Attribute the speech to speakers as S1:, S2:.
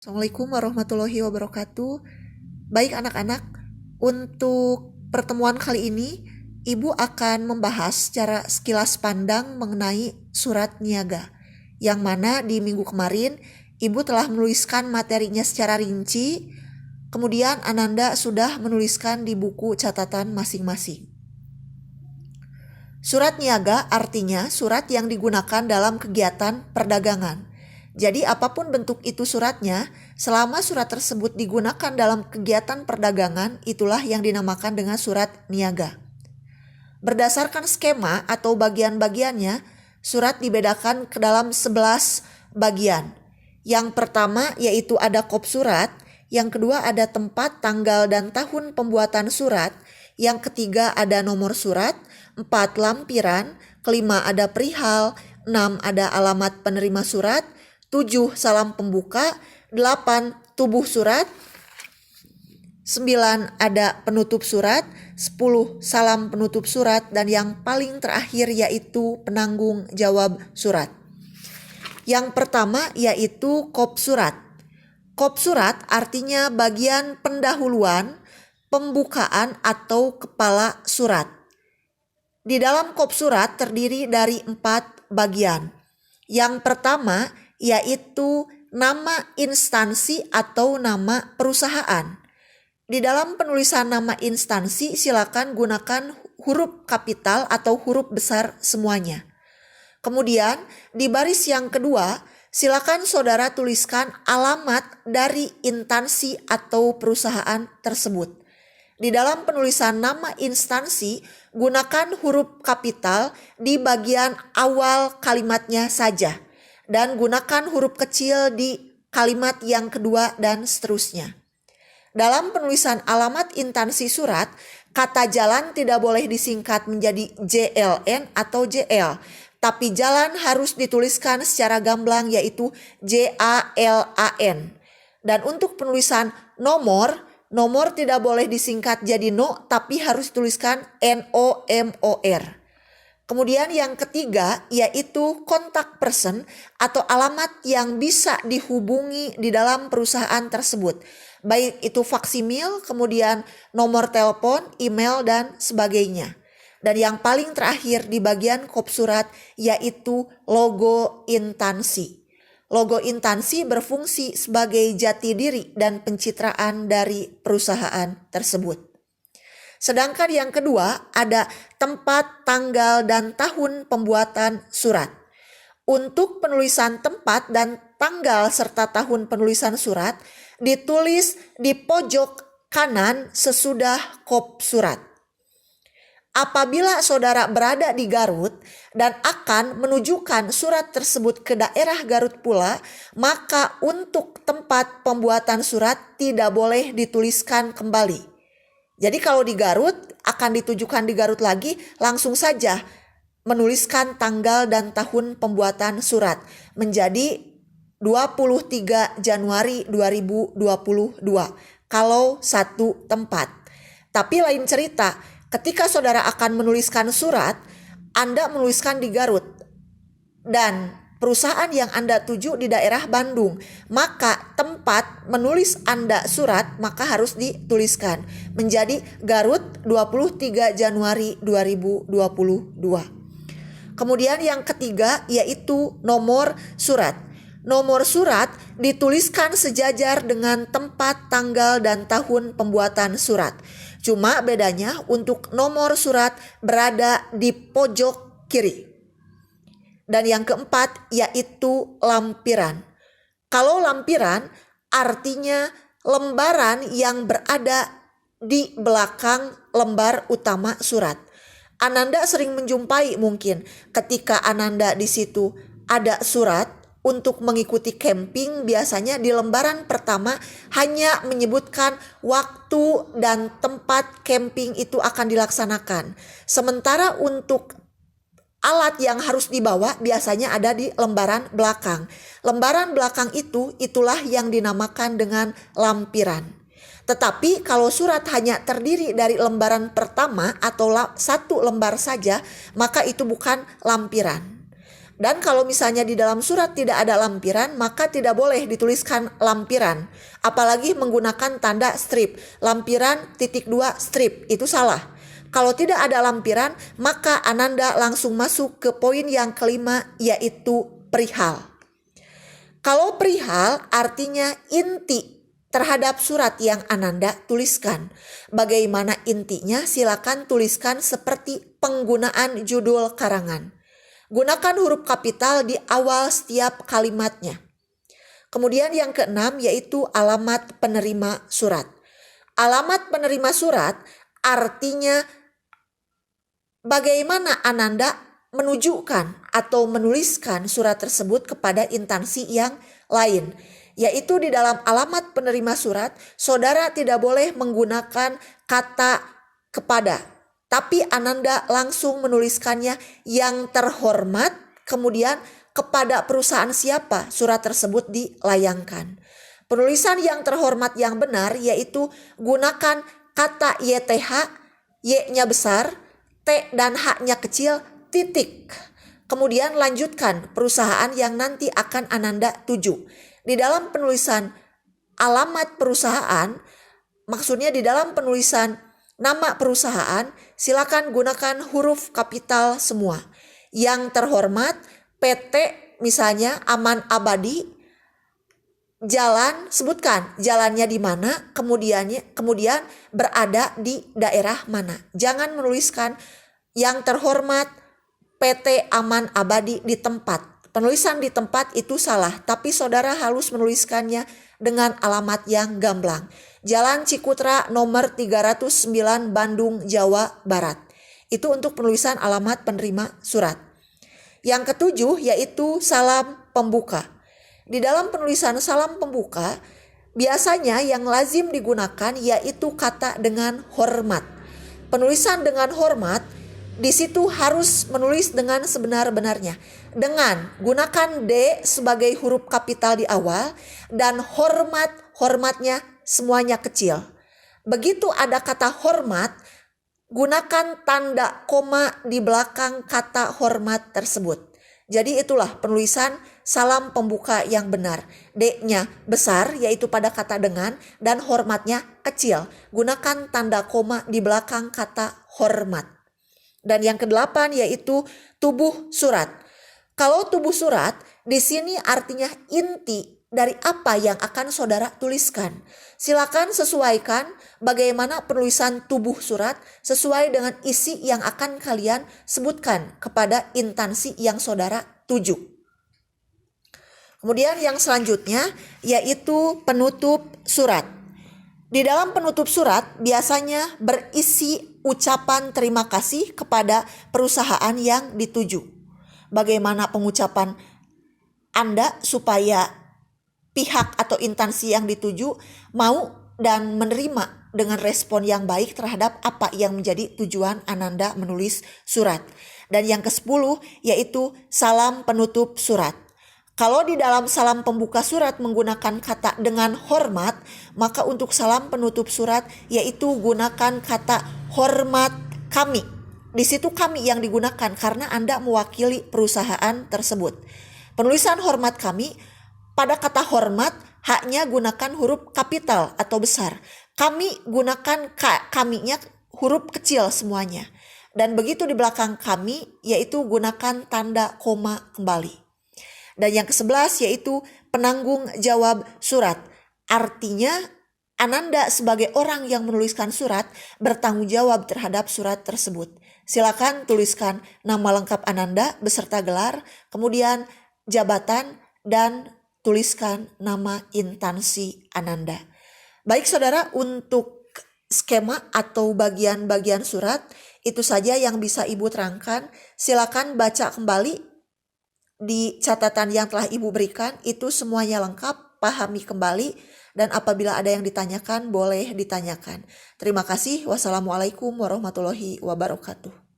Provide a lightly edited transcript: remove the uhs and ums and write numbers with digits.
S1: Assalamualaikum warahmatullahi wabarakatuh. Baik anak-anak, untuk pertemuan kali ini Ibu akan membahas secara sekilas pandang mengenai surat niaga, yang mana di minggu kemarin Ibu telah menuliskan materinya secara rinci, kemudian Ananda sudah menuliskan di buku catatan masing-masing. Surat niaga artinya surat yang digunakan dalam kegiatan perdagangan. Jadi apapun bentuk itu suratnya, selama surat tersebut digunakan dalam kegiatan perdagangan, itulah yang dinamakan dengan surat niaga. Berdasarkan skema atau bagian-bagiannya, surat dibedakan ke dalam 11 bagian. Yang pertama yaitu ada kop surat, yang kedua ada tempat, tanggal, dan tahun pembuatan surat, yang ketiga ada nomor surat, 4 lampiran, kelima ada perihal, 6 ada alamat penerima surat, 7 salam pembuka, 8 tubuh surat, 9 ada penutup surat, 10 salam penutup surat, dan yang paling terakhir yaitu penanggung jawab surat. Yang pertama yaitu kop surat. Kop surat artinya bagian pendahuluan, pembukaan atau kepala surat. Di dalam kop surat terdiri dari 4 bagian. Yang pertama yaitu nama instansi atau nama perusahaan. Di dalam penulisan nama instansi silakan gunakan huruf kapital atau huruf besar semuanya. Kemudian di baris yang kedua silakan saudara tuliskan alamat dari instansi atau perusahaan tersebut. Di dalam penulisan nama instansi gunakan huruf kapital di bagian awal kalimatnya saja. Dan gunakan huruf kecil di kalimat yang kedua dan seterusnya. Dalam penulisan alamat instansi surat, kata jalan tidak boleh disingkat menjadi JLN atau JL. Tapi jalan harus dituliskan secara gamblang yaitu JALAN. Dan untuk penulisan nomor tidak boleh disingkat jadi no tapi harus dituliskan NOMOR. Kemudian yang ketiga yaitu kontak person atau alamat yang bisa dihubungi di dalam perusahaan tersebut. Baik itu faksimil, kemudian nomor telepon, email, dan sebagainya. Dan yang paling terakhir di bagian kop surat yaitu logo instansi. Logo instansi berfungsi sebagai jati diri dan pencitraan dari perusahaan tersebut. Sedangkan yang kedua ada tempat, tanggal, dan tahun pembuatan surat. Untuk penulisan tempat dan tanggal serta tahun penulisan surat ditulis di pojok kanan sesudah kop surat. Apabila saudara berada di Garut dan akan menunjukkan surat tersebut ke daerah Garut pula, maka untuk tempat pembuatan surat tidak boleh dituliskan kembali. Jadi kalau di Garut akan ditujukan di Garut lagi, langsung saja menuliskan tanggal dan tahun pembuatan surat menjadi 23 Januari 2022 kalau satu tempat. Tapi lain cerita, ketika saudara akan menuliskan surat, Anda menuliskan di Garut dan perusahaan yang Anda tuju di daerah Bandung, maka tempat menulis Anda surat maka harus dituliskan menjadi Garut 23 Januari 2022. Kemudian yang ketiga yaitu nomor surat. Nomor surat dituliskan sejajar dengan tempat, tanggal, dan tahun pembuatan surat. Cuma bedanya untuk nomor surat berada di pojok kiri. Dan yang keempat yaitu lampiran. Kalau lampiran artinya lembaran yang berada di belakang lembar utama surat. Ananda sering menjumpai mungkin ketika Ananda di situ ada surat untuk mengikuti camping, biasanya di lembaran pertama hanya menyebutkan waktu dan tempat camping itu akan dilaksanakan. Sementara untuk alat yang harus dibawa biasanya ada di lembaran belakang. Lembaran belakang itulah yang dinamakan dengan lampiran. Tetapi kalau surat hanya terdiri dari lembaran pertama atau satu lembar saja, maka itu bukan lampiran. Dan kalau misalnya di dalam surat tidak ada lampiran, maka tidak boleh dituliskan lampiran. Apalagi menggunakan tanda strip. Lampiran titik 2 strip, itu salah. Kalau tidak ada lampiran, maka Ananda langsung masuk ke poin yang kelima, yaitu perihal. Kalau perihal artinya inti terhadap surat yang Ananda tuliskan. Bagaimana intinya? Silakan tuliskan seperti penggunaan judul karangan. Gunakan huruf kapital di awal setiap kalimatnya. Kemudian yang keenam yaitu alamat penerima surat. Alamat penerima surat artinya bagaimana Ananda menunjukkan atau menuliskan surat tersebut kepada instansi yang lain. Yaitu di dalam alamat penerima surat, saudara tidak boleh menggunakan kata kepada. Tapi Ananda langsung menuliskannya yang terhormat, kemudian kepada perusahaan siapa surat tersebut dilayangkan. Penulisan yang terhormat yang benar yaitu gunakan kata YTH, Y-nya besar, T dan H-nya kecil, titik. Kemudian lanjutkan perusahaan yang nanti akan Ananda tuju. Di dalam penulisan alamat perusahaan, maksudnya di dalam penulisan nama perusahaan, silakan gunakan huruf kapital semua. Yang terhormat, PT misalnya Aman Abadi, jalan, sebutkan jalannya di mana, kemudian berada di daerah mana. Jangan menuliskan yang terhormat PT Aman Abadi di tempat. Penulisan di tempat itu salah, tapi saudara harus menuliskannya dengan alamat yang gamblang. Jalan Cikutra nomor 309 Bandung, Jawa Barat. Itu untuk penulisan alamat penerima surat. Yang ketujuh yaitu salam pembuka. Di dalam penulisan salam pembuka, biasanya yang lazim digunakan yaitu kata dengan hormat. Penulisan dengan hormat di situ harus menulis dengan sebenar-benarnya. Dengan gunakan D sebagai huruf kapital di awal dan hormatnya semuanya kecil. Begitu ada kata hormat, gunakan tanda koma di belakang kata hormat tersebut. Jadi itulah penulisan salam pembuka yang benar. D-nya besar yaitu pada kata dengan dan hormatnya kecil. Gunakan tanda koma di belakang kata hormat. Dan yang kedelapan yaitu tubuh surat. Kalau tubuh surat di sini artinya inti dari apa yang akan saudara tuliskan. Silakan sesuaikan bagaimana penulisan tubuh surat sesuai dengan isi yang akan kalian sebutkan kepada instansi yang saudara tuju. Kemudian yang selanjutnya yaitu penutup surat. Di dalam penutup surat biasanya berisi ucapan terima kasih kepada perusahaan yang dituju. Bagaimana pengucapan Anda supaya pihak atau instansi yang dituju mau dan menerima dengan respon yang baik terhadap apa yang menjadi tujuan Ananda menulis surat. Dan yang ke-10 yaitu salam penutup surat. Kalau di dalam salam pembuka surat menggunakan kata dengan hormat, maka untuk salam penutup surat yaitu gunakan kata hormat kami. Di situ kami yang digunakan karena Anda mewakili perusahaan tersebut. Penulisan hormat kami, pada kata hormat haknya gunakan huruf kapital atau besar. Kami gunakan kaminya huruf kecil semuanya. Dan begitu di belakang kami yaitu gunakan tanda koma kembali. Dan yang ke-11 yaitu penanggung jawab surat. Artinya Ananda sebagai orang yang menuliskan surat bertanggung jawab terhadap surat tersebut. Silakan tuliskan nama lengkap Ananda beserta gelar, kemudian jabatan dan tuliskan nama instansi Ananda. Baik saudara, untuk skema atau bagian-bagian surat itu saja yang bisa Ibu terangkan. Silakan baca kembali di catatan yang telah Ibu berikan, itu semuanya lengkap, pahami kembali, dan apabila ada yang ditanyakan boleh ditanyakan. Terima kasih. Wassalamualaikum warahmatullahi wabarakatuh.